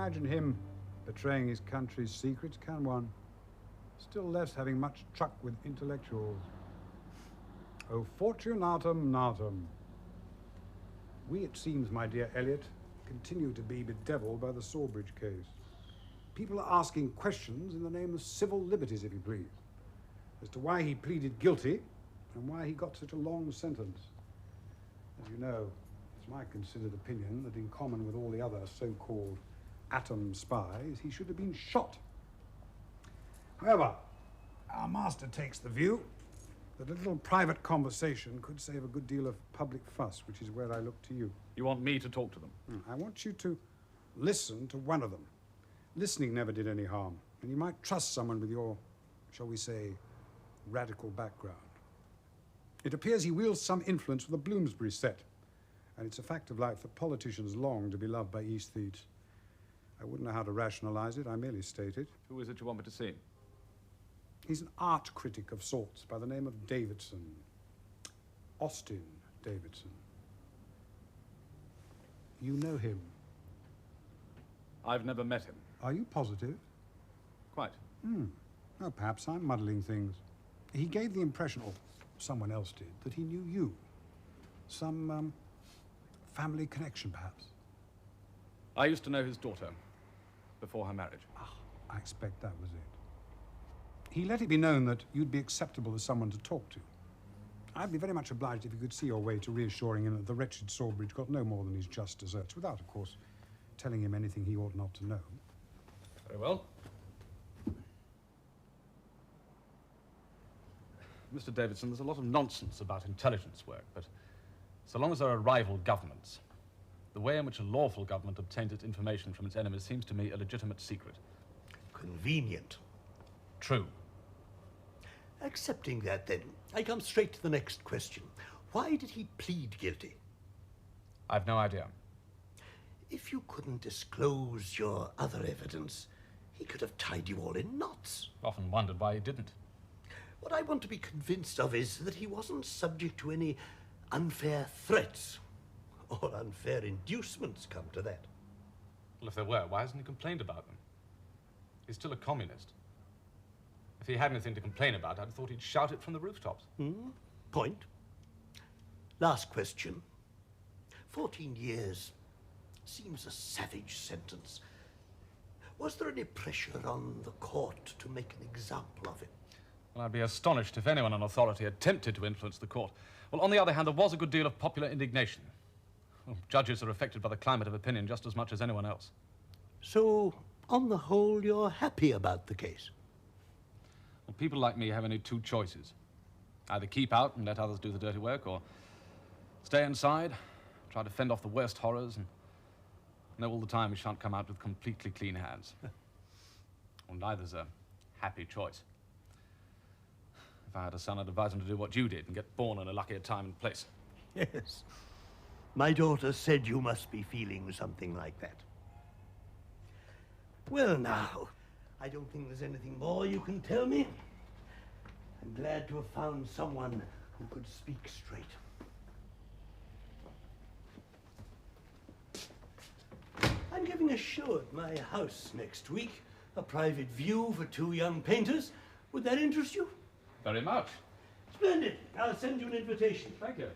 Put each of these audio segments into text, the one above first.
imagine him betraying his country's secrets, can one? Still less having much truck with intellectuals. Oh, fortunatum natum. We, it seems, my dear Elliot, continue to be bedeviled by the Sorbridge case. People are asking questions in the name of civil liberties, if you please, as to why he pleaded guilty and why he got such a long sentence. As you know, it's my considered opinion that in common with all the other so-called atom spies, he should have been shot. However, our master takes the view that a little private conversation could save a good deal of public fuss, which is where I look to you. You want me to talk to them? I want you to listen to one of them. Listening never did any harm, and you might trust someone with your, shall we say, radical background. It appears he wields some influence with the Bloomsbury set, and it's a fact of life that politicians long to be loved by aesthetes. I wouldn't know how to rationalize it, I merely state it. Who is it you want me to see? He's an art critic of sorts by the name of Davidson. Austin Davidson. You know him? I've never met him. Are you positive? Quite. Oh, perhaps I'm muddling things. He gave the impression, or someone else did, that he knew you. Some, family connection, perhaps. I used to know his daughter before her marriage. I expect that was it. He let it be known that you'd be acceptable as someone to talk to. I'd be very much obliged if you could see your way to reassuring him that the wretched Sorbridge got no more than his just deserts, without, of course, telling him anything he ought not to know. Very well. Mr. Davidson, there's a lot of nonsense about intelligence work, but so long as there are rival governments, the way in which a lawful government obtains its information from its enemies seems to me a legitimate secret. Convenient. True. Accepting that, then, I come straight to the next question. Why did he plead guilty? I've no idea. If you couldn't disclose your other evidence, he could have tied you all in knots. Often wondered why he didn't. What I want to be convinced of is that he wasn't subject to any unfair threats or unfair inducements, come to that. Well, if there were, why hasn't he complained about them? He's still a communist. If he had anything to complain about, I'd have thought he'd shout it from the rooftops. Point. Last question. 14 years seems a savage sentence. Was there any pressure on the court to make an example of him? Well, I'd be astonished if anyone in authority attempted to influence the court. Well, on the other hand, there was a good deal of popular indignation. Well, judges are affected by the climate of opinion just as much as anyone else. So, on the whole, you're happy about the case? Well, people like me have only two choices. Either keep out and let others do the dirty work, or stay inside, try to fend off the worst horrors, and know all the time we shan't come out with completely clean hands. Well, neither's a happy choice. If I had a son, I'd advise him to do what you did and get born in a luckier time and place. Yes. My daughter said you must be feeling something like that. Well, now, I don't think there's anything more you can tell me. I'm glad to have found someone who could speak straight. I'm giving a show at my house next week. A private view for 2 young painters. Would that interest you? Very much. Splendid. I'll send you an invitation. Thank you.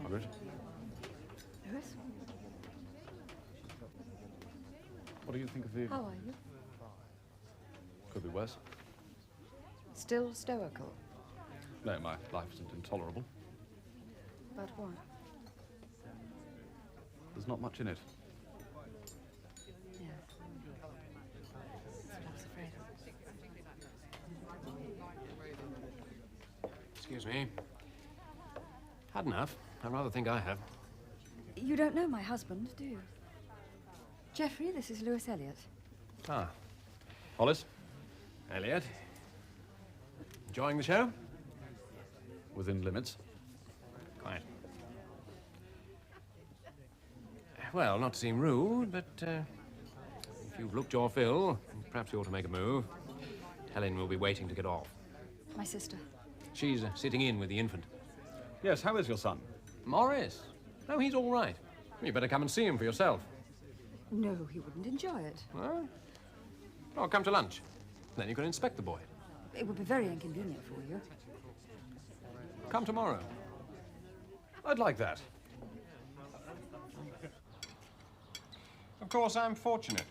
Margaret? Louis? What do you think of the... How are you? Could be worse. Still stoical? No, my life isn't intolerable. But what? There's not much in it. Yes. That's what I was afraid of. Excuse me. Had enough. I rather think I have. You don't know my husband, do you? Geoffrey, this is Louis Elliot. Ah, Hollis, Elliot. Enjoying the show? within limits. Quite. Well, not to seem rude, but if you've looked your fill, perhaps you ought to make a move. Helen will be waiting to get off. My sister. She's sitting in with the infant. Yes, how is your son? Morris? No, he's all right. You better come and see him for yourself. No, he wouldn't enjoy it. Huh? Oh, come to lunch. Then you can inspect the boy. It would be very inconvenient for you. Come tomorrow. I'd like that. Of course, I'm fortunate.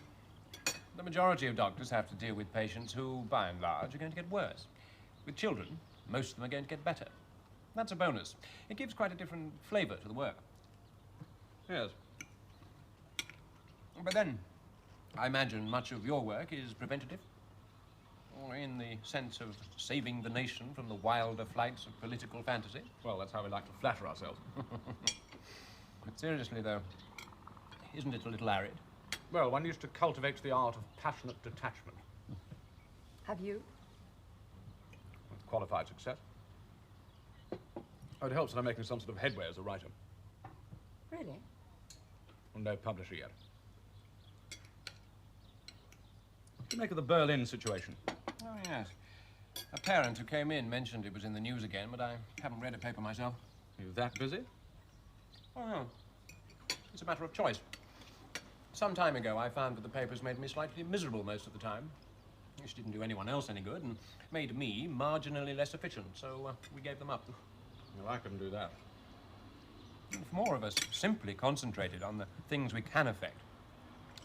The majority of doctors have to deal with patients who, by and large, are going to get worse. With children, most of them are going to get better. That's a bonus. It gives quite a different flavour to the work. Yes. But then, I imagine much of your work is preventative? Or in the sense of saving the nation from the wilder flights of political fantasy? Well, that's how we like to flatter ourselves. But seriously, though, isn't it a little arid? Well, one needs to cultivate the art of passionate detachment. Have you? With qualified success. Oh, it helps that I'm making some sort of headway as a writer. Really? Well, no publisher yet. What do you make of the Berlin situation? Oh, yes. A parent who came in mentioned it was in the news again, but I haven't read a paper myself. Are you that busy? Oh, no. It's a matter of choice. Some time ago, I found that the papers made me slightly miserable most of the time. Which didn't do anyone else any good and made me marginally less efficient, so we gave them up. Well, I couldn't do that. If more of us simply concentrated on the things we can affect,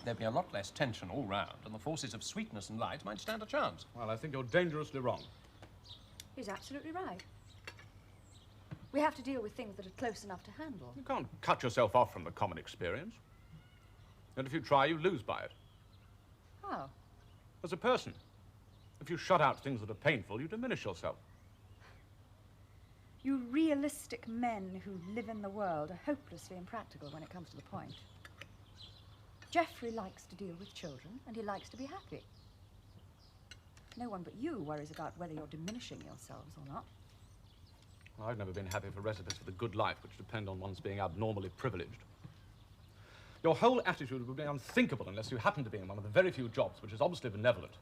there'd be a lot less tension all round, and the forces of sweetness and light might stand a chance. Well, I think you're dangerously wrong. He's absolutely right. We have to deal with things that are close enough to handle. You can't cut yourself off from the common experience. And if you try, you lose by it. How? As a person. If you shut out things that are painful, you diminish yourself. You realistic men who live in the world are hopelessly impractical when it comes to the point. Geoffrey likes to deal with children, and he likes to be happy. No one but you worries about whether you're diminishing yourselves or not. Well, I've never been happy for recipes for the good life, which depend on one's being abnormally privileged. Your whole attitude would be unthinkable unless you happen to be in one of the very few jobs which is obviously benevolent.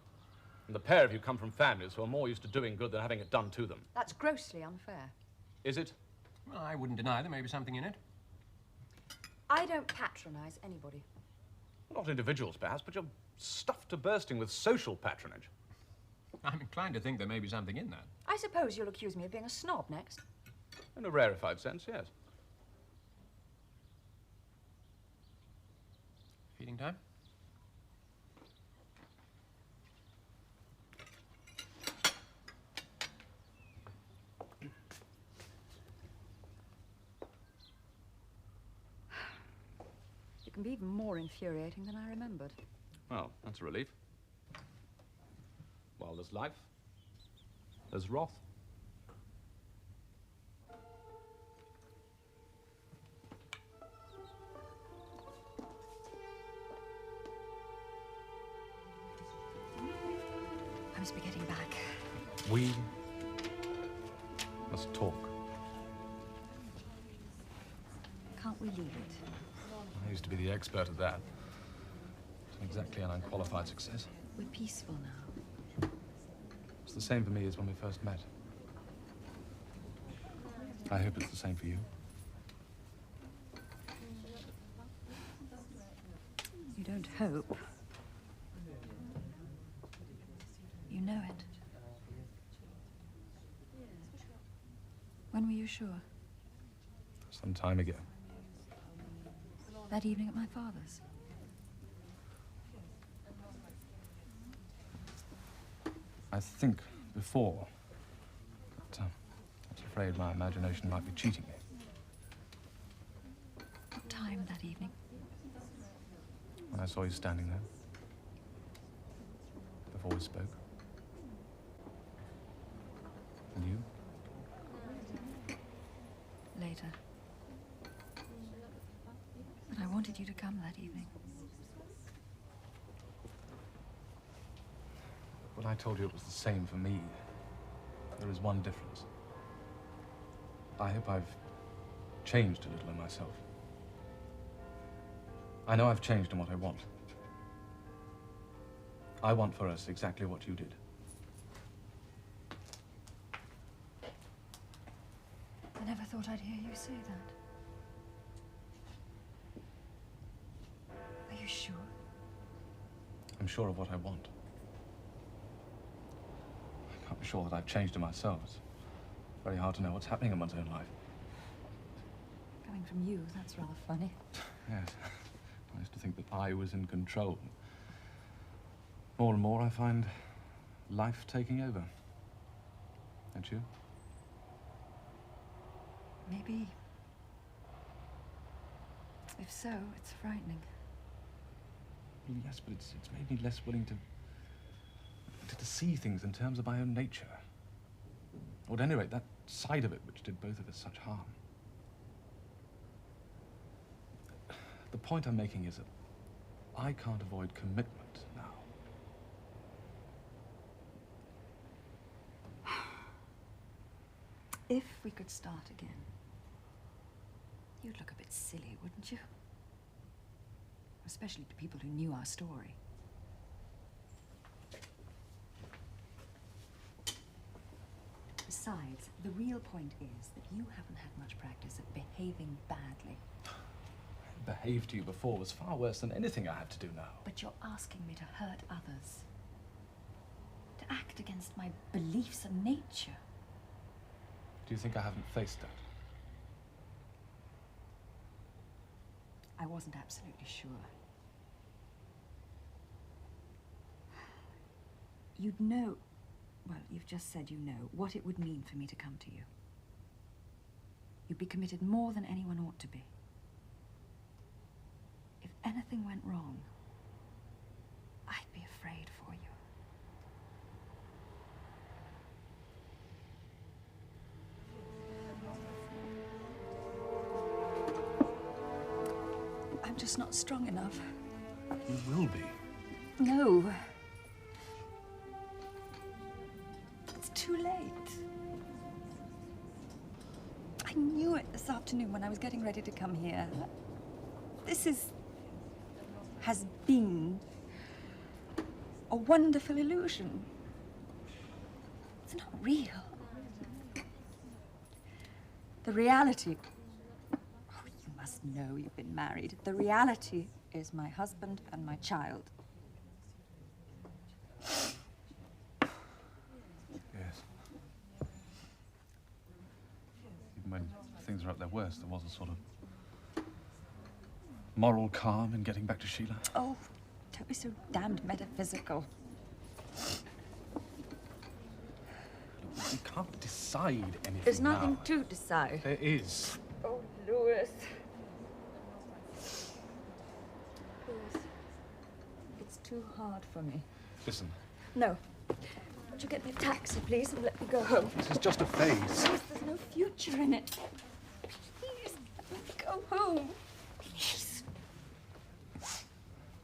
And the pair of you come from families who are more used to doing good than having it done to them. That's grossly unfair. Is it? Well, I wouldn't deny there may be something in it. I don't patronize anybody. Not individuals, perhaps, but you're stuffed to bursting with social patronage. I'm inclined to think there may be something in that. I suppose you'll accuse me of being a snob next. In a rarefied sense, yes. Feeding time? You can be even more infuriating than I remembered. Well, that's a relief. While there's life, there's wrath. I must be getting back. We must talk. Can't we leave it? I used to be the expert at that. Exactly an unqualified success. We're peaceful now. It's the same for me as when we first met. I hope it's the same for you. You don't hope. You know it. When were you sure? Some time ago. That evening at my father's? I think before. But, I was afraid my imagination might be cheating me. What time that evening? When I saw you standing there. Before we spoke. And you? Later. But I wanted you to come that evening. I told you it was the same for me. There is one difference. I hope I've changed a little in myself. I know I've changed in what I want. I want for us exactly what you did. I never thought I'd hear you say that. Are you sure? I'm sure of what I want. I can't be sure that I've changed in myself. It's very hard to know what's happening in one's own life. Coming from you, that's rather funny. Yes. I used to think that I was in control. More and more I find life taking over. Don't you? Maybe. If so, it's frightening. Yes, but it's made me less willing to see things in terms of my own nature. Or at any rate, that side of it which did both of us such harm. The point I'm making is that I can't avoid commitment now. If we could start again, you'd look a bit silly, wouldn't you? Especially to people who knew our story. Besides, the real point is that you haven't had much practice at behaving badly. Behaved to you before was far worse than anything I have to do now. But you're asking me to hurt others. To act against my beliefs and nature. Do you think I haven't faced that? I wasn't absolutely sure. You'd know, well, you've just said you know, what it would mean for me to come to you. You'd be committed more than anyone ought to be. If anything went wrong, I'd be afraid for you. I'm just not strong enough. You will be. No. It's too late. I knew it this afternoon when I was getting ready to come here. This has been a wonderful illusion. It's not real. The reality... Oh, you must know you've been married. The reality is my husband and my child. Yes. Even when things were at their worst, there was a sort of moral calm in getting back to Sheila. Oh, don't be so damned metaphysical. Look, we can't decide anything There's nothing now. to decide. There is. Oh, Louis. Louis, it's too hard for me. Listen, No. Would you get me a taxi, please, and let me go home? this is just a phase. Please, there's no future in it. Please, let me go home. Please.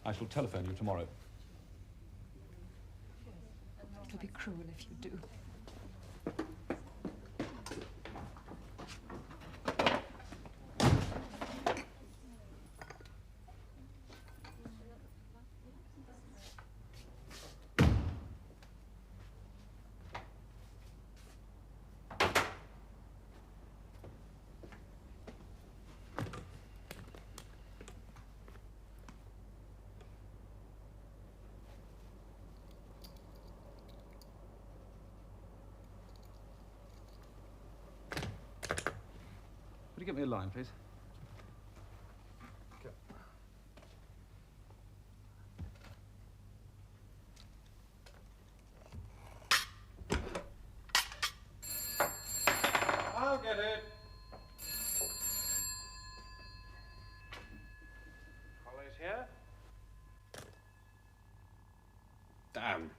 I shall telephone you tomorrow. It'll be cruel if you do. Would you get me a line, please? I'll get it. Holly's here. Damn.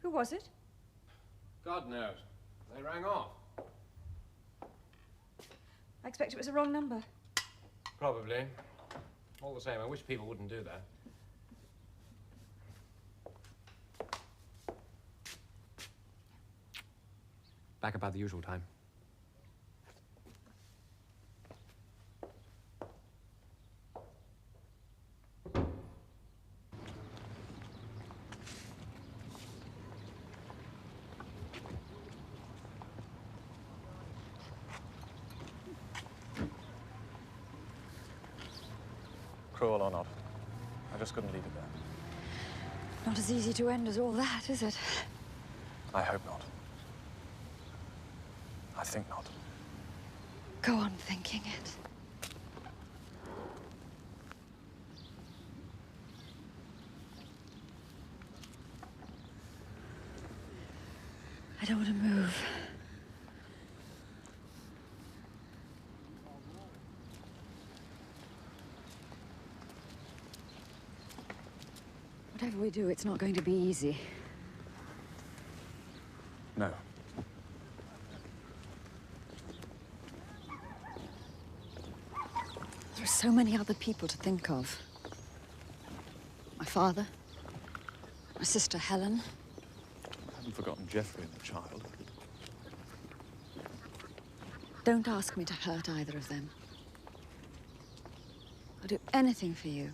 Who was it? God knows. They rang off. I expect it was a wrong number. Probably. All the same, I wish people wouldn't do that. Back about the usual time. Cruel or not, I just couldn't leave it there. Not as easy to end as all that, is it? I hope not. I think not. Go on thinking it. I don't want to move. Whatever we do, it's not going to be easy. No. There are so many other people to think of. My father, my sister Helen. I haven't forgotten Jeffrey and the child. Don't ask me to hurt either of them. I'll do anything for you,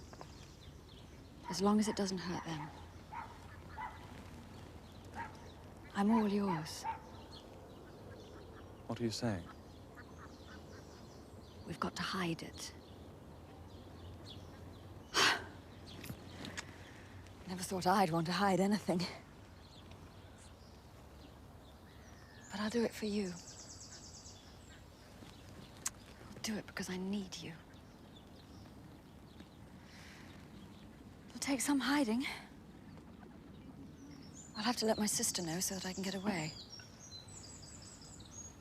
as long as it doesn't hurt them. I'm all yours. What are you saying? We've got to hide it. Never thought I'd want to hide anything. But I'll do it for you. I'll do it because I need you. It'll take some hiding. I'll have to let my sister know so that I can get away.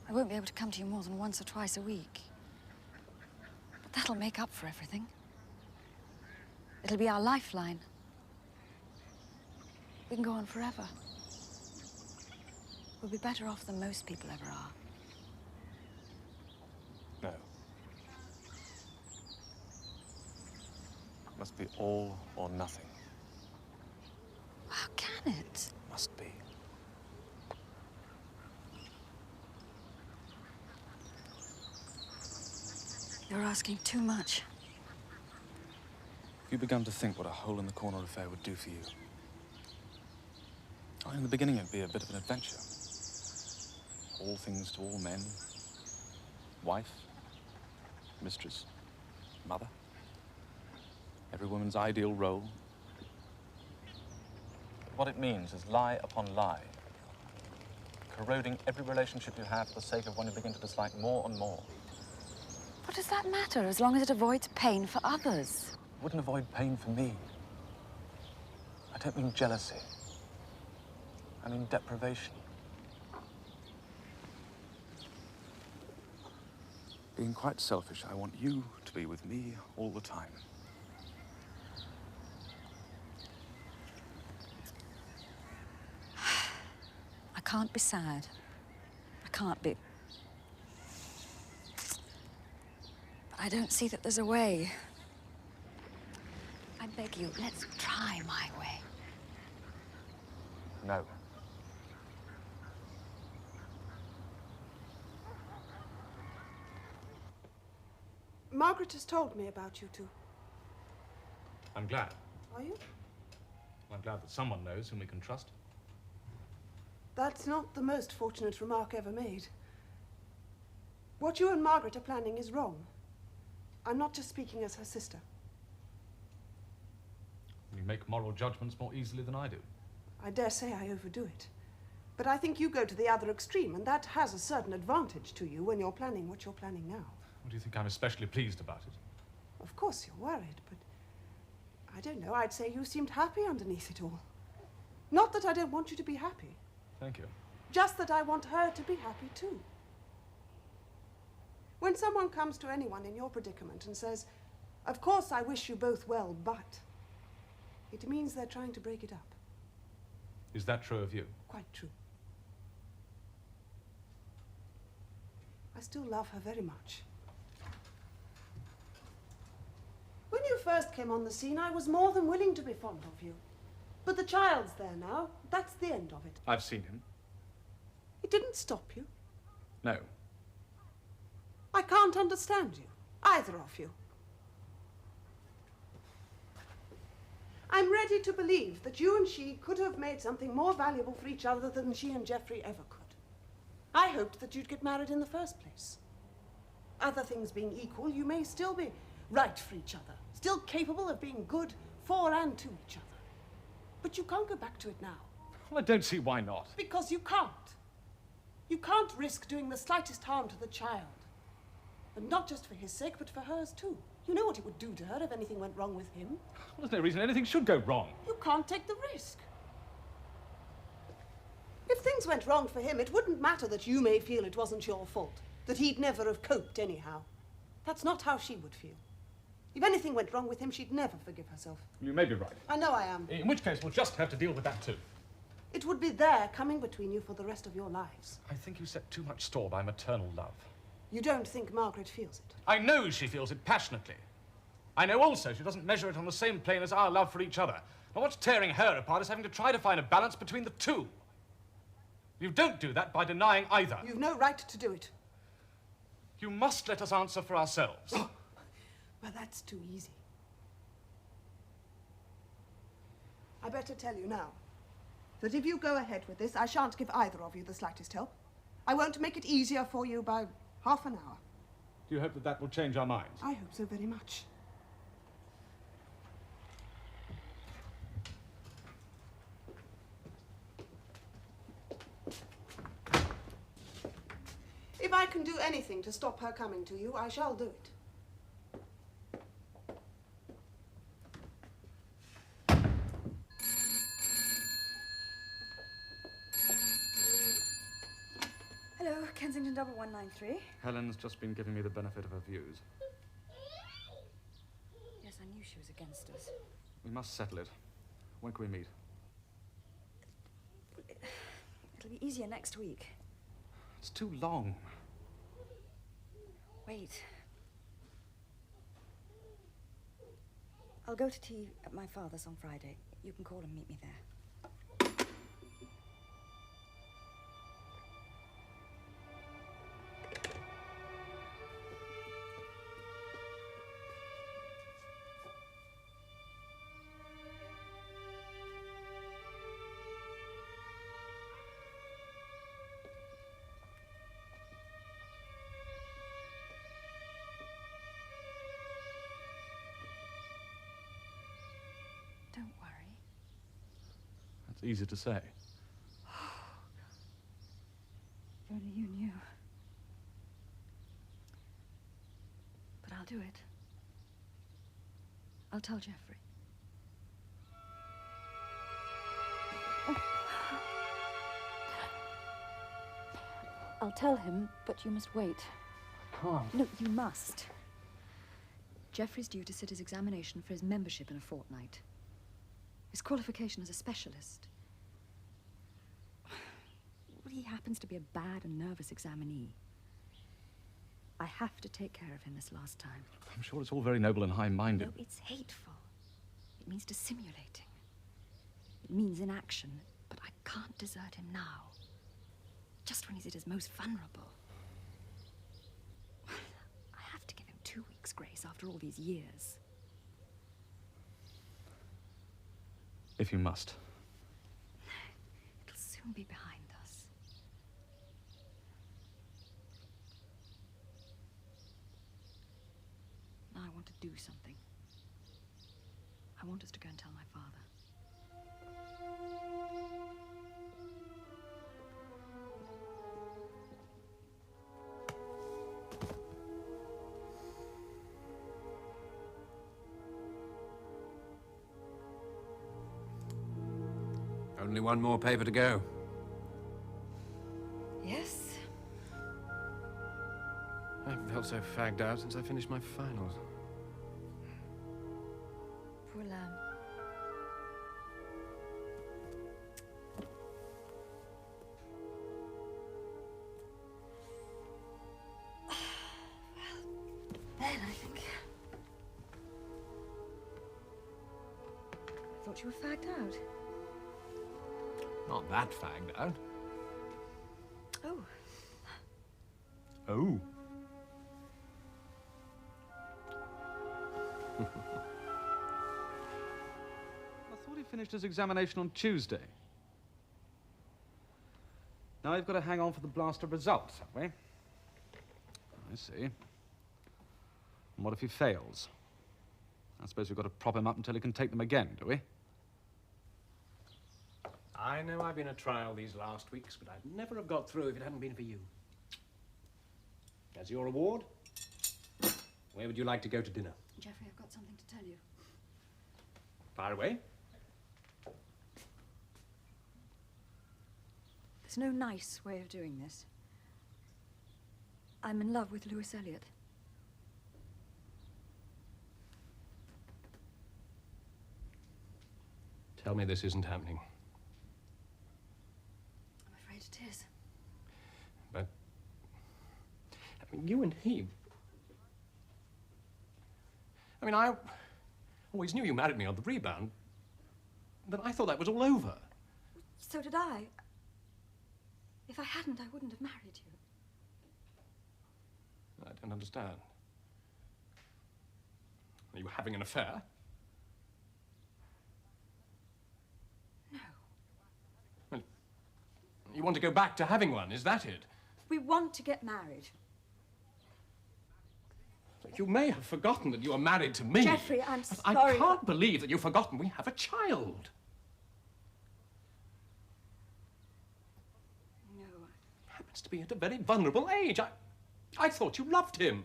I won't be able to come to you more than once or twice a week. But that'll make up for everything. It'll be our lifeline. We can go on forever. We'll be better off than most people ever are. No. Must be all or nothing. How can it? Must be. You're asking too much. Have you begun to think what a hole-in-the-corner affair would do for you? Oh, in the beginning, it'd be a bit of an adventure. All things to all men. Wife, mistress, mother. Every woman's ideal role. But what it means is lie upon lie. Corroding every relationship you have for the sake of one you begin to dislike more and more. What does that matter, as long as it avoids pain for others? It wouldn't avoid pain for me. I don't mean jealousy. I mean deprivation. Being quite selfish, I want you to be with me all the time. I can't be sad. I can't be. But I don't see that there's a way. I beg you, let's try my way. No. Margaret has told me about you two. I'm glad. Are you? I'm glad that someone knows whom we can trust. That's not the most fortunate remark ever made. What you and Margaret are planning is wrong. I'm not just speaking as her sister. You make moral judgments more easily than I do. I dare say I overdo it. But I think you go to the other extreme, and that has a certain advantage to you when you're planning what you're planning now. What do you think I'm especially pleased about it? Of course you're worried, but I don't know, I'd say you seemed happy underneath it all. Not that I don't want you to be happy. Thank you. Just that I want her to be happy too. When someone comes to anyone in your predicament and says, "Of course I wish you both well, but," it means they're trying to break it up. Is that true of you? Quite true. I still love her very much. When you first came on the scene, I was more than willing to be fond of you. But the child's there now. That's the end of it. I've seen him. It didn't stop you. No. I can't understand you, either of you. I'm ready to believe that you and she could have made something more valuable for each other than she and Geoffrey ever could. I hoped that you'd get married in the first place. Other things being equal, you may still be right for each other, still capable of being good for and to each other. But you can't go back to it now. Well, I don't see why not. Because you can't. You can't risk doing the slightest harm to the child. And not just for his sake, but for hers too. You know what it would do to her if anything went wrong with him. Well, there's no reason anything should go wrong. You can't take the risk. If things went wrong for him, it wouldn't matter that you may feel it wasn't your fault, that he'd never have coped anyhow. That's not how she would feel. If anything went wrong with him, she'd never forgive herself. You may be right. I know I am. In which case, we'll just have to deal with that too. It would be there coming between you for the rest of your lives. I think you set too much store by maternal love. You don't think Margaret feels it? I know she feels it passionately. I know also she doesn't measure it on the same plane as our love for each other. Now what's tearing her apart is having to try to find a balance between the two. You don't do that by denying either. You've no right to do it. You must let us answer for ourselves. Oh, well, that's too easy. I better tell you now that if you go ahead with this, I shan't give either of you the slightest help. I won't make it easier for you by half an hour. Do you hope that that will change our minds? I hope so very much. If I can do anything to stop her coming to you, I shall do it. Hello, Kensington 1193. Helen's just been giving me the benefit of her views. Yes, I knew she was against us. We must settle it. When can we meet? It'll be easier next week. It's too long. Wait. I'll go to tea at my father's on Friday. You can call and meet me there. Don't worry. That's easy to say. If only you knew. But I'll do it. I'll tell Geoffrey. Oh. I'll tell him, but you must wait. I can't. No, you must. Geoffrey's due to sit his examination for his membership in a fortnight. His qualification as a specialist. Well, he happens to be a bad and nervous examinee. I have to take care of him this last time. I'm sure it's all very noble and high-minded. No, it's hateful. It means dissimulating. It means inaction. But I can't desert him now. Just when he's at his most vulnerable. I have to give him 2 weeks' grace after all these years. If you must. It'll soon be behind us. Now I want to do something. I want us to go and tell my father. Only one more paper to go. Yes? I haven't felt so fagged out since I finished my finals. Poor lamb. Well, then I think. I thought you were fagged out. Not that fagged out. Oh. Oh. I thought he finished his examination on Tuesday. Now we've got to hang on for the blast of results, have we? I see. And what if he fails? I suppose we've got to prop him up until he can take them again, do we? I know I've been at trial these last weeks, but I'd never have got through if it hadn't been for you. As your reward, where would you like to go to dinner? Geoffrey, I've got something to tell you. Fire away. There's no nice way of doing this. I'm in love with Lewis Elliot. Tell me this isn't happening. I'm afraid it is. But I mean, you and he... I mean, I always knew you married me on the rebound, but I thought that was all over. So did I. If I hadn't, I wouldn't have married you. I don't understand. Are you having an affair? No. Well, you want to go back to having one, is that it? We want to get married. You may have forgotten that you are married to me. Geoffrey, I'm but sorry. I can't believe that you've forgotten we have a child. No. Happens to be at a very vulnerable age. I thought you loved him.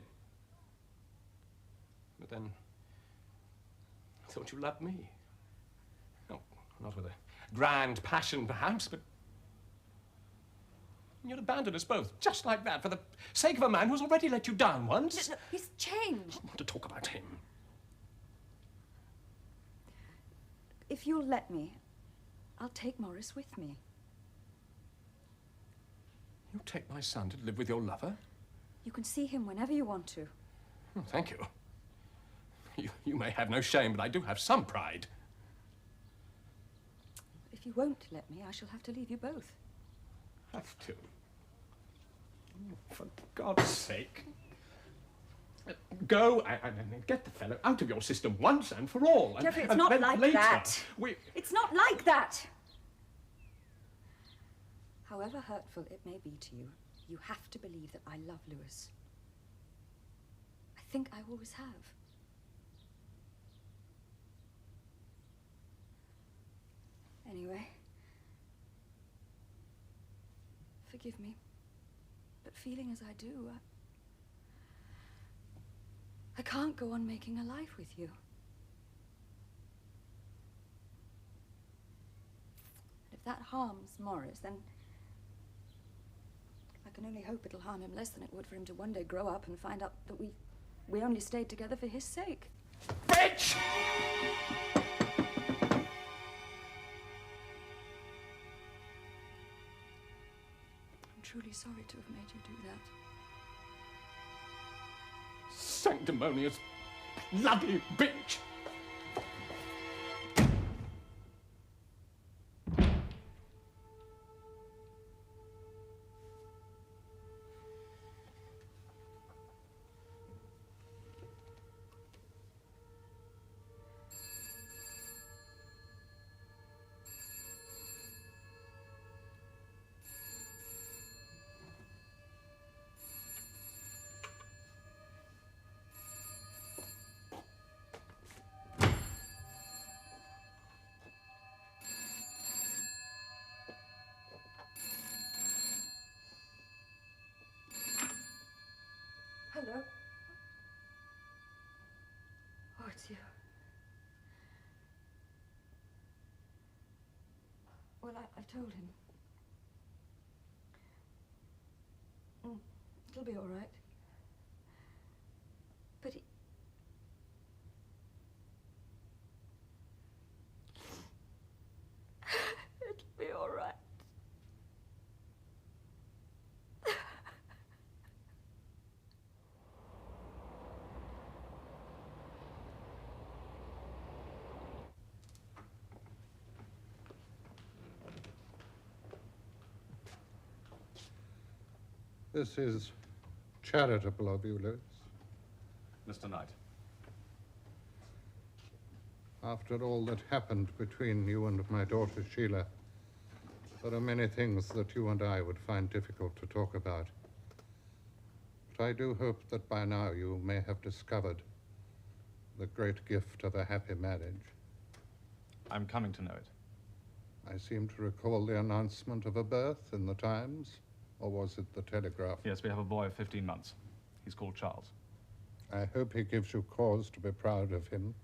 But then, I thought you loved me. No, not with a grand passion, perhaps, but you'd abandon us both, just like that, for the sake of a man who's already let you down once. No, he's changed. I want to talk about him. If you'll let me, I'll take Morris with me. You take my son to live with your lover? You can see him whenever you want to. Oh, thank you. You may have no shame, but I do have some pride. If you won't let me, I shall have to leave you both. Have to? Oh, for God's sake. Go and get the fellow out of your system once and for all. Geoffrey, it's and not then like later, that. It's not like that. However hurtful it may be to you, you have to believe that I love Lewis. I think I always have. Anyway, forgive me, but feeling as I do, I can't go on making a life with you. And if that harms Morris, then I can only hope it'll harm him less than it would for him to one day grow up and find out that we only stayed together for his sake. Bitch! I'm truly sorry to have made you do that. Sanctimonious bloody bitch! Hello. Oh, it's you. Well, I told him. It'll be all right. But he... It'll be all right. This is charitable of you, Lewis. Mr. Knight. After all that happened between you and my daughter Sheila, there are many things that you and I would find difficult to talk about. But I do hope that by now you may have discovered the great gift of a happy marriage. I'm coming to know it. I seem to recall the announcement of a birth in the Times, or was it the Telegraph? Yes, we have a boy of 15 months. He's called Charles. I hope he gives you cause to be proud of him.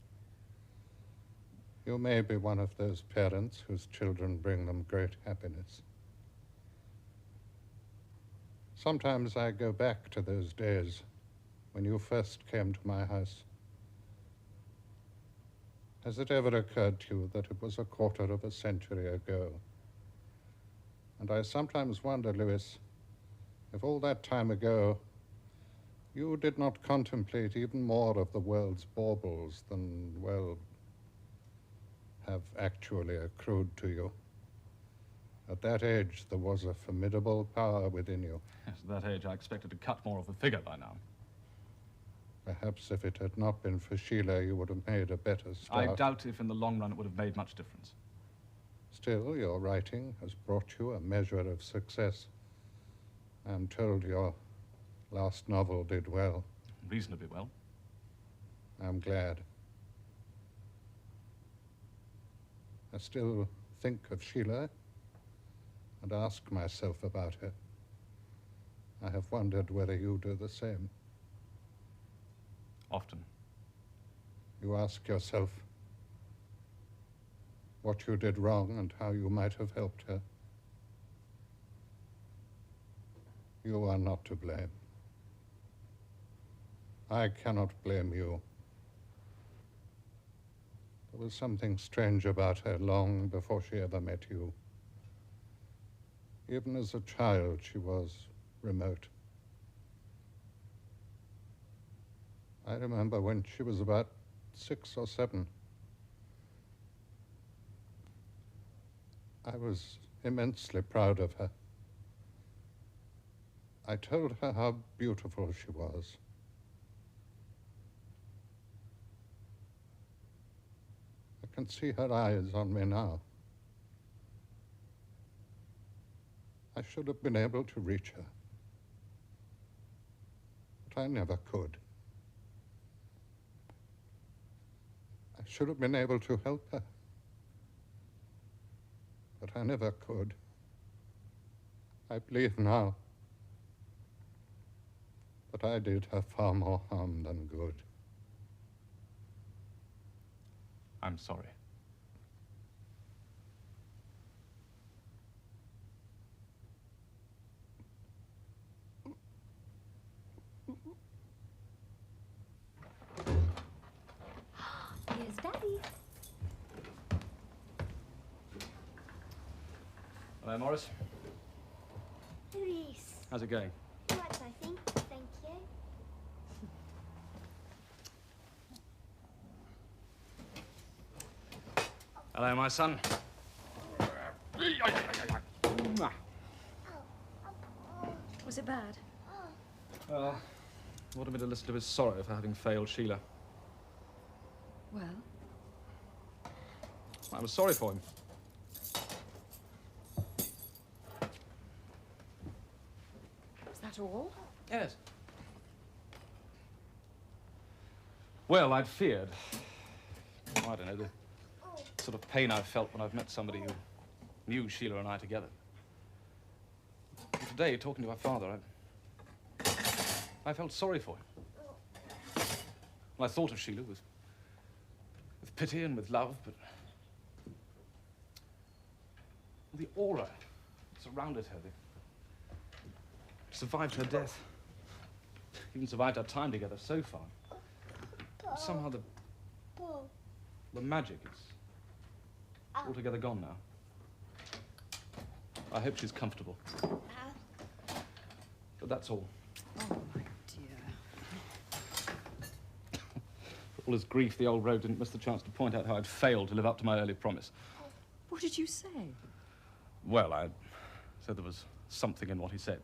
You may be one of those parents whose children bring them great happiness. Sometimes I go back to those days when you first came to my house. Has it ever occurred to you that it was a quarter of a century ago? And I sometimes wonder, Lewis, if all that time ago you did not contemplate even more of the world's baubles than, well, have actually accrued to you. At that age, there was a formidable power within you. Yes, at that age, I expected to cut more of the figure by now. Perhaps if it had not been for Sheila, you would have made a better start. I doubt if in the long run it would have made much difference. Still, your writing has brought you a measure of success. I'm told your last novel did well. Reasonably well. I'm glad. I still think of Sheila and ask myself about her. I have wondered whether you do the same. Often. You ask yourself what you did wrong and how you might have helped her. You are not to blame. I cannot blame you. There was something strange about her long before she ever met you. Even as a child, she was remote. I remember when she was about 6 or 7. I was immensely proud of her. I told her how beautiful she was. I can see her eyes on me now. I should have been able to reach her, but I never could. I should have been able to help her, but I never could. I believe now that I did her far more harm than good. I'm sorry. Here's Daddy. Hello, Morris. Luis. How's it going? Right, I think. Thank you. Hello, my son. Was it bad? Well, wanted me to listen to his sorrow for having failed Sheila. Well, I was sorry for him. is that all? Yes. Well, I'd feared. I don't know, the sort of pain I felt when I've met somebody who knew Sheila and I together. And today, talking to her father, I felt sorry for him. Well, I thought of Sheila with pity and with love, but the aura that surrounded her, survived her death, even survived our time together so far. But somehow the magic is altogether gone now. I hope she's comfortable. But that's all. Oh, my dear. For all his grief, the old rogue didn't miss the chance to point out how I'd failed to live up to my early promise. What did you say? Well, I said there was something in what he said.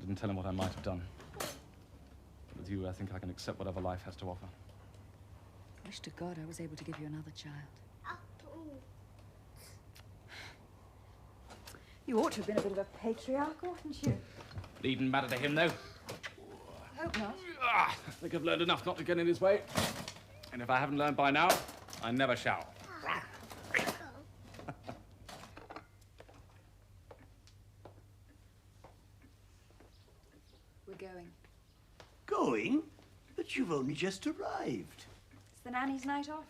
didn't tell him what I might have done. With you, I think I can accept whatever life has to offer. I wish to God I was able to give you another child. You ought to have been a bit of a patriarch, oughtn't you? Needn't matter to him, though. I hope not. I think I've learned enough not to get in his way. And if I haven't learned by now, I never shall. We're going. Going? But you've only just arrived. It's the nanny's night off.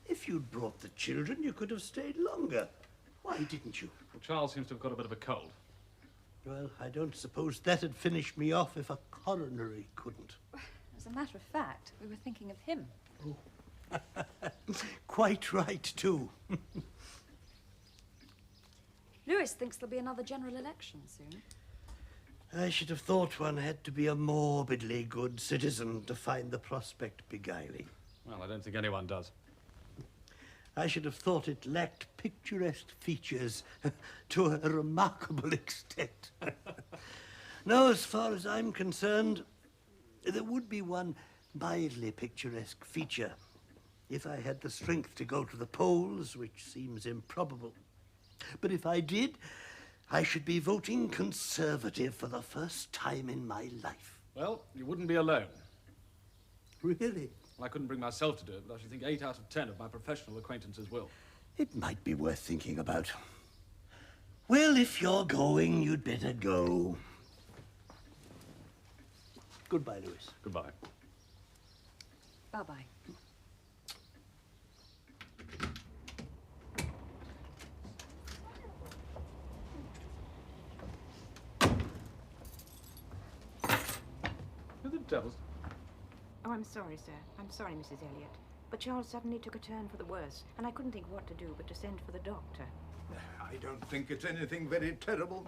If you'd brought the children, you could have stayed longer. Why didn't you? Well, Charles seems to have got a bit of a cold. Well, I don't suppose that'd finish me off if a coronary couldn't. As a matter of fact, we were thinking of him. Oh. Quite right, too. Lewis thinks there'll be another general election soon. I should have thought one had to be a morbidly good citizen to find the prospect beguiling. Well, I don't think anyone does. I should have thought it lacked picturesque features to a remarkable extent. No, as far as I'm concerned, there would be one mildly picturesque feature if I had the strength to go to the polls, which seems improbable. But if I did, I should be voting Conservative for the first time in my life. Well, you wouldn't be alone. Really? Well, I couldn't bring myself to do it, but I should think 8 out of 10 of my professional acquaintances will. It might be worth thinking about. Well, if you're going, you'd better go. Goodbye, Lewis. Goodbye. Bye-bye. Who the devil's... Oh, I'm sorry, sir. I'm sorry, Mrs. Elliot. But Charles suddenly took a turn for the worse, and I couldn't think what to do but to send for the doctor. I don't think it's anything very terrible.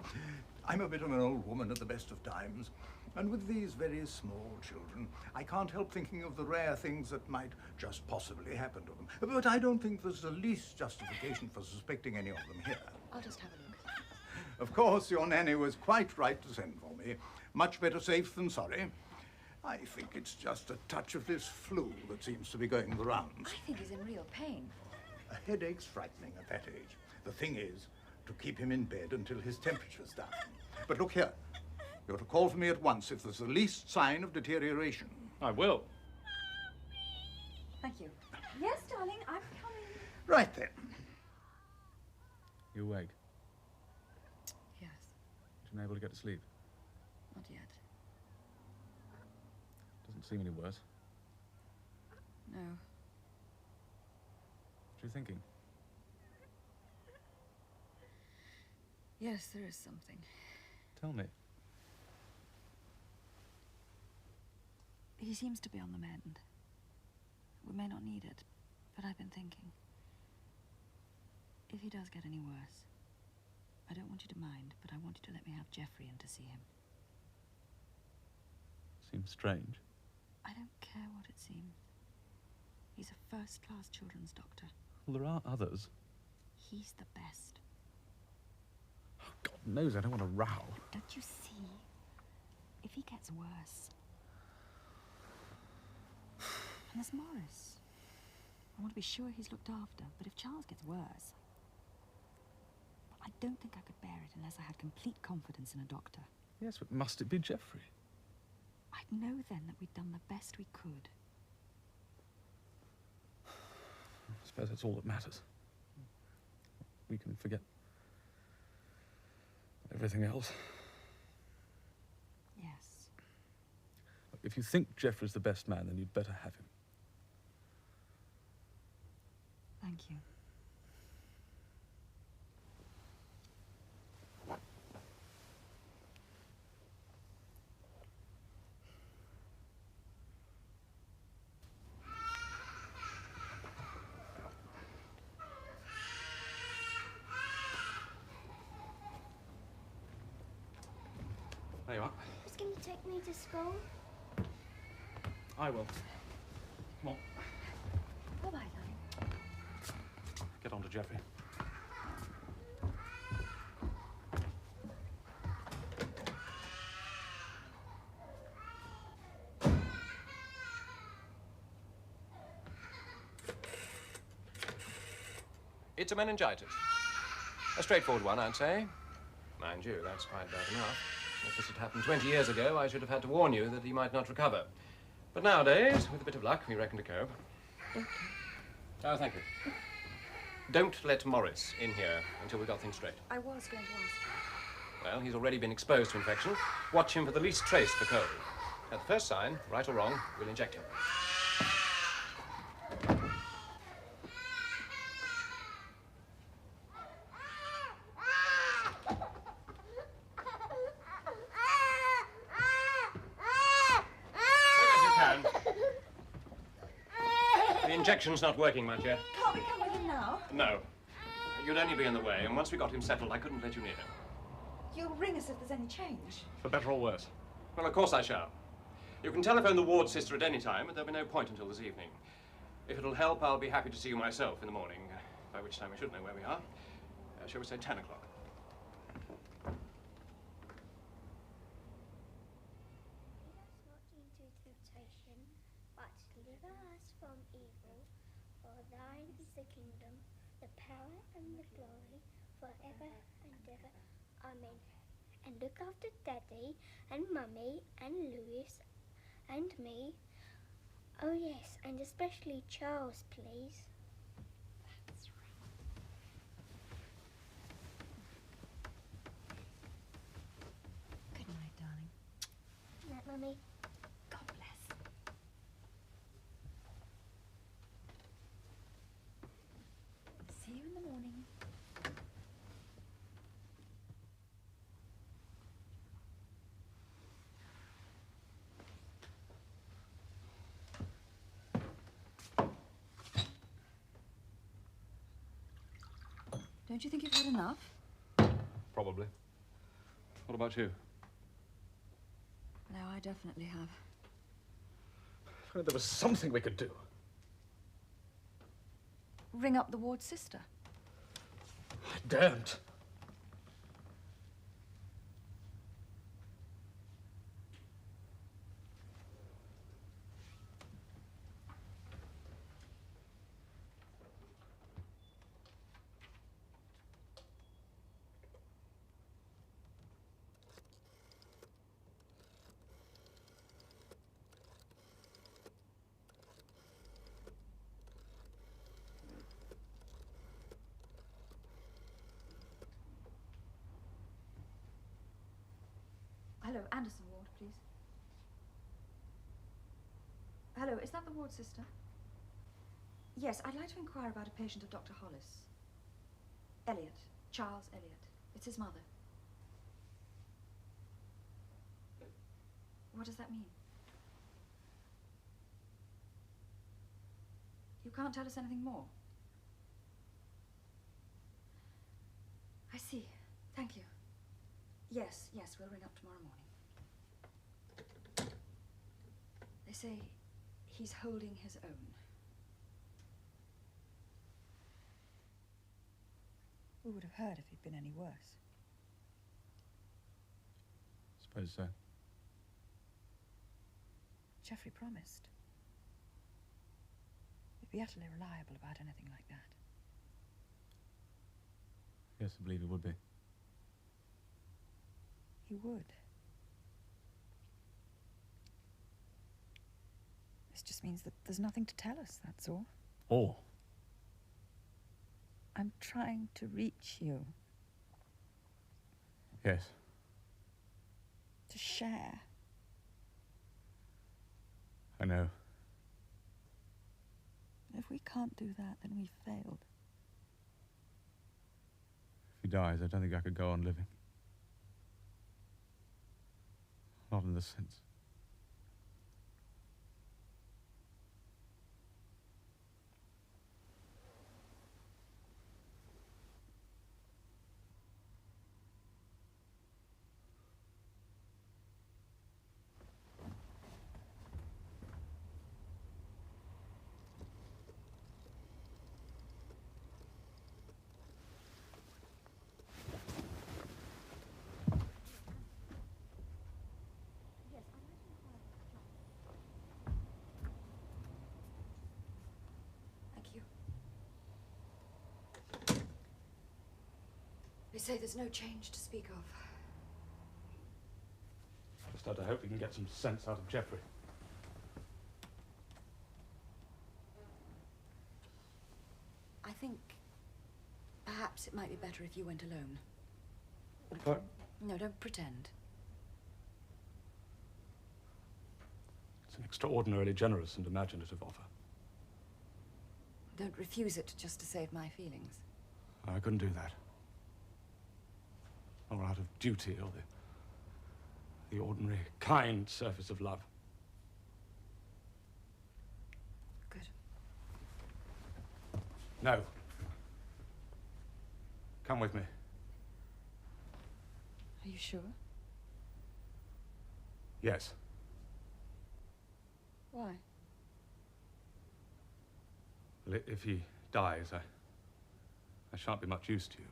I'm a bit of an old woman at the best of times. And with these very small children, I can't help thinking of the rare things that might just possibly happen to them. But I don't think there's the least justification for suspecting any of them here. I'll just have a look. Of course, your nanny was quite right to send for me. Much better safe than sorry. I think it's just a touch of this flu that seems to be going the rounds. I think he's in real pain. A headache's frightening at that age. The thing is to keep him in bed until his temperature's down. But look here. You're to call for me at once if there's the least sign of deterioration. I will. Thank you. Yes, darling, I'm coming. Right then. You awake? Yes, You've been able to get to sleep? not yet. Doesn't seem any worse. No. What are you thinking? Yes, there is something. Tell me. He seems to be on the mend. We may not need it, but I've been thinking. If he does get any worse, I don't want you to mind, but I want you to let me have Geoffrey in to see him. Seems strange. I don't care what it seems. He's a first-class children's doctor. Well, there are others. He's the best. Oh, God knows I don't want to row. Don't you see? If he gets worse... And there's Morris. I want to be sure he's looked after, but if Charles gets worse... I don't think I could bear it unless I had complete confidence in a doctor. Yes, but must it be Geoffrey? I'd know then that we'd done the best we could. I suppose that's all that matters. We can forget everything else. Yes. Look, if you think Geoffrey's the best man, then you'd better have him. Thank you. There you are. Who's going to take me to school? I will. Come on, Bye-bye, darling. get on to Geoffrey. It's a meningitis. A straightforward one, I'd say. Mind you, that's quite bad enough. If this had happened 20 years ago, I should have had to warn you that he might not recover. But nowadays, with a bit of luck, we reckon to cope. Oh, thank you. Don't let Morris in here until we've got things straight. I was going to ask. Well, he's already been exposed to infection. Watch him for the least trace of a cold. At the first sign, right or wrong, we'll inject him. The injection's not working, my dear. Can't we come with him now? No. You'd only be in the way, and once we got him settled, I couldn't let you near him. You'll ring us if there's any change. For better or worse. Well, of course I shall. You can telephone the ward sister at any time, but there'll be no point until this evening. If it'll help, I'll be happy to see you myself in the morning, by which time we should know where we are. Shall we say 10 o'clock? Lead us not into temptation, but deliver us from evil. For thine is the kingdom, the power, and the glory, forever and ever. Amen. And look after Daddy and Mummy and Lewis and me. Oh yes, and especially Charles, please. That's right. Good night, darling. Good night, Mummy. God bless. See you in the morning. Don't you think you've had enough? Probably. What about you? No, I definitely have. If only there was something we could do. Ring up the ward sister. I daren't. Hello, Anderson ward, please. Hello, is that the ward sister? Yes, I'd like to inquire about a patient of Dr. Hollis. Elliot, Charles Elliot. It's his mother. What does that mean? You can't tell us anything more? I see. Thank you. Yes, we'll ring up tomorrow morning. They say he's holding his own. We would have heard if he'd been any worse. Suppose so. Geoffrey promised. He'd be utterly reliable about anything like that. Yes, I believe it would be. He would. This just means that there's nothing to tell us, that's all. Oh. I'm trying to reach you. Yes. To share. I know. If we can't do that, then we've failed. If he dies, I don't think I could go on living. Not in this sense. Yes, You say there's no change to speak of. Just had to hope we can get some sense out of Jeffrey. I think perhaps it might be better if you went alone. But No, don't pretend. it's an extraordinarily generous and imaginative offer. Don't refuse it just to save my feelings. I couldn't do that. Or out of duty, or the ordinary, kind surface of love. Good. No. Come with me. Are you sure? Yes. Why? Well, if he dies, I shan't be much use to you.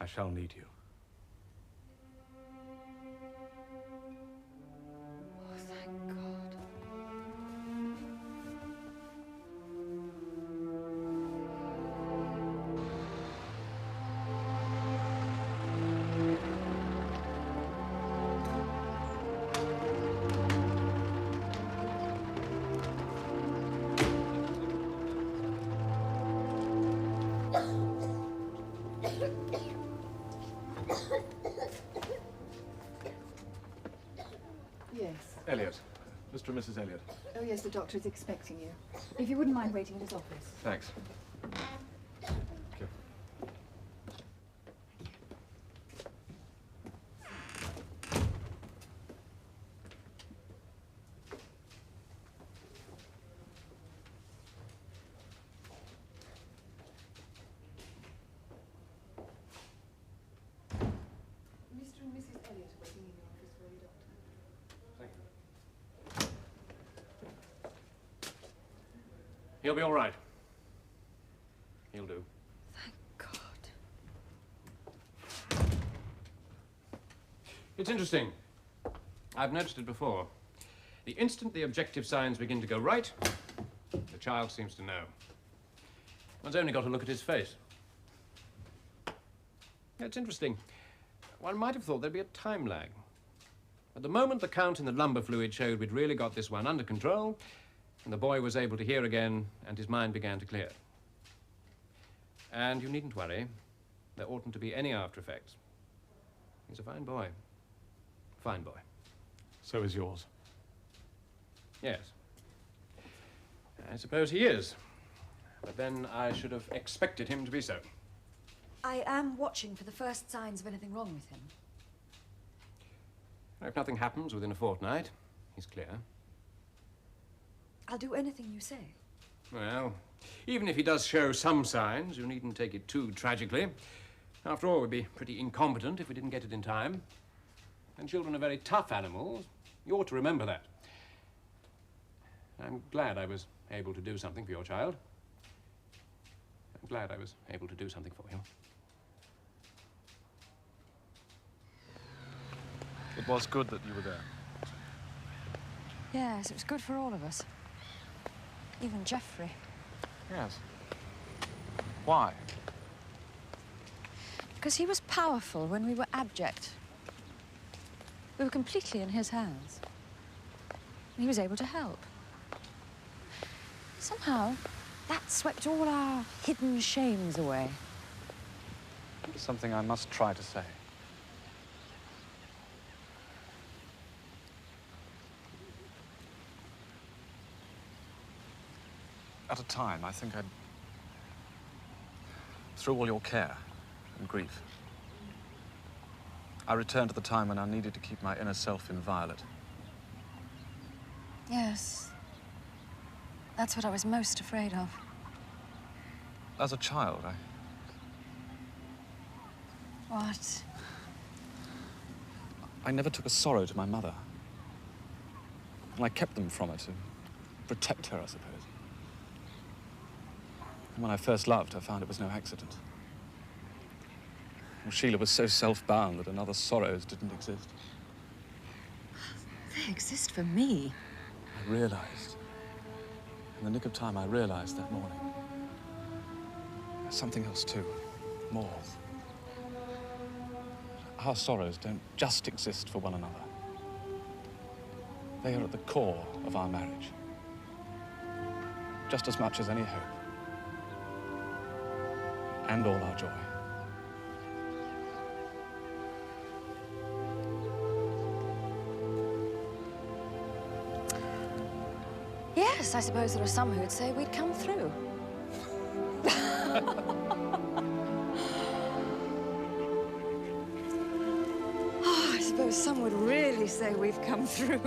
I shall need you. Oh, thank God. Yes. Elliot. Mr. and Mrs. Elliot. Oh, yes, the doctor is expecting you. If you wouldn't mind waiting in his office. Thanks. Thank you. Mr. and Mrs. Elliot are waiting in your office for you, Doctor. Thank you. He'll be all right. He'll do. Thank God. It's interesting. I've noticed it before. The instant the objective signs begin to go right, the child seems to know. One's only got to look at his face. It's interesting. One might have thought there'd be a time lag. At the moment the count in the lumbar fluid showed we'd really got this one under control, and the boy was able to hear again, and his mind began to clear. And you needn't worry. There oughtn't to be any after effects. He's a fine boy. Fine boy. So is yours. Yes. I suppose he is. But then I should have expected him to be so. I am watching for the first signs of anything wrong with him. If nothing happens within a fortnight, he's clear. I'll do anything you say. Well, even if he does show some signs, you needn't take it too tragically. After all, we'd be pretty incompetent if we didn't get it in time. And children are very tough animals. You ought to remember that. I'm glad I was able to do something for your child. I'm glad I was able to do something for you. It was good that you were there. Yes, it was good for all of us. Even Jeffrey. Yes. Why? Because he was powerful when we were abject. We were completely in his hands. He was able to help. Somehow, that swept all our hidden shames away. Something I must try to say. At a time, I think through all your care and grief, I returned to the time when I needed to keep my inner self inviolate. Yes. That's what I was most afraid of. As a child, What? I never took a sorrow to my mother. And I kept them from her to protect her, I suppose. And when I first loved, I found it was no accident. Well, Sheila was so self-bound that another's sorrows didn't exist. They exist for me. I realized, in the nick of time, I realized that morning. There's something else, too. more. Our sorrows don't just exist for one another. They are at the core of our marriage, just as much as any hope, and all our joy. Yes, I suppose there are some who'd say we'd come through. Oh, I suppose some would really say we've come through.